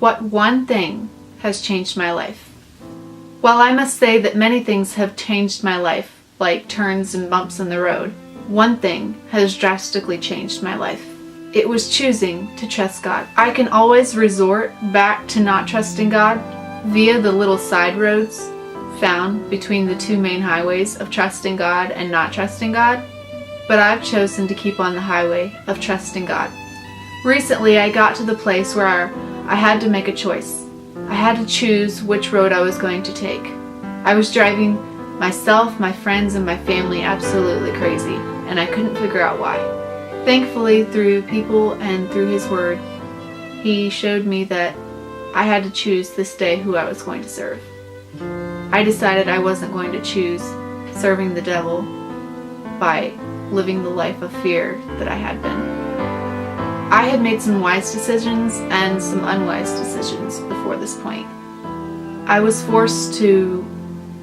What one thing has changed my life? While I must say that many things have changed my life, like turns and bumps in the road, one thing has drastically changed my life. It was choosing to trust God. I can always resort back to not trusting God via the little side roads found between the two main highways of trusting God and not trusting God, but I've chosen to keep on the highway of trusting God. Recently, I got to the place where I had to make a choice. I had to choose which road I was going to take. I was driving myself, my friends, and my family absolutely crazy, and I couldn't figure out why. Thankfully, through people and through His Word, He showed me that I had to choose this day who I was going to serve. I decided I wasn't going to choose serving the devil by living the life of fear that I had been. I had made some wise decisions and some unwise decisions before this point. I was forced to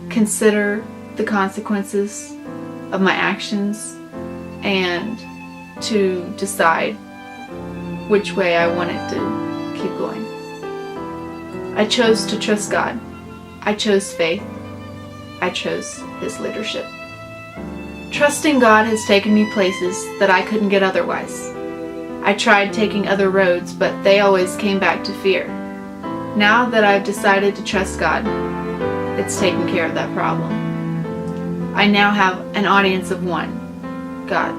consider the consequences of my actions and to decide which way I wanted to keep going. I chose to trust God. I chose faith. I chose His leadership. Trusting God has taken me places that I couldn't get otherwise. I tried taking other roads, but they always came back to fear. Now that I've decided to trust God, it's taken care of that problem. I now have an audience of one, God.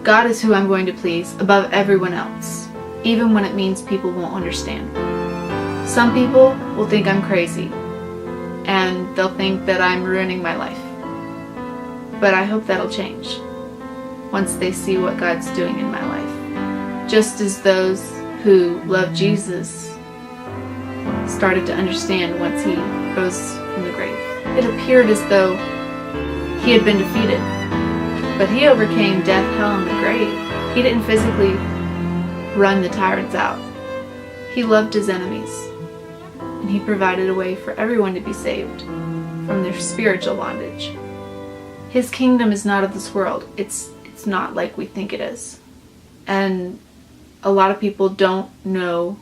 God is who I'm going to please above everyone else, even when it means people won't understand. Some people will think I'm crazy, and they'll think that I'm ruining my life. But I hope that'll change once they see what God's doing in my life. Just as those who love Jesus started to understand once He rose from the grave. It appeared as though He had been defeated, but He overcame death, hell, and the grave. He didn't physically run the tyrants out. He loved His enemies, and He provided a way for everyone to be saved from their spiritual bondage. His kingdom is not of this world. It's not like we think it is. And a lot of people don't know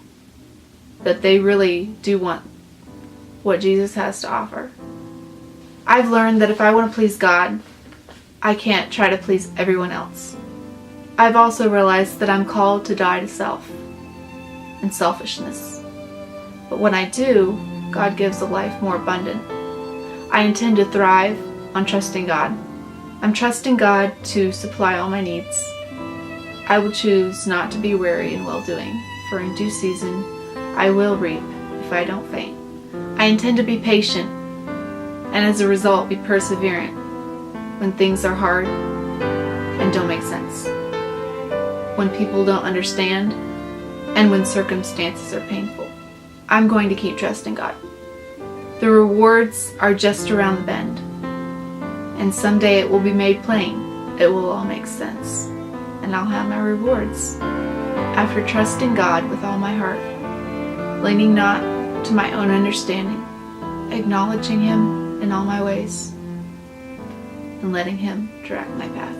that they really do want what Jesus has to offer. I've learned that if I want to please God, I can't try to please everyone else. I've also realized that I'm called to die to self and selfishness. But when I do, God gives a life more abundant. I intend to thrive on trusting God. I'm trusting God to supply all my needs. I will choose not to be weary in well-doing, for in due season I will reap if I don't faint. I intend to be patient, and as a result be perseverant when things are hard and don't make sense, when people don't understand, and when circumstances are painful. I'm going to keep trusting God. The rewards are just around the bend, and someday it will be made plain. It will all make sense, and I'll have my rewards. After trusting God with all my heart, leaning not to my own understanding, acknowledging Him in all my ways, and letting Him direct my path.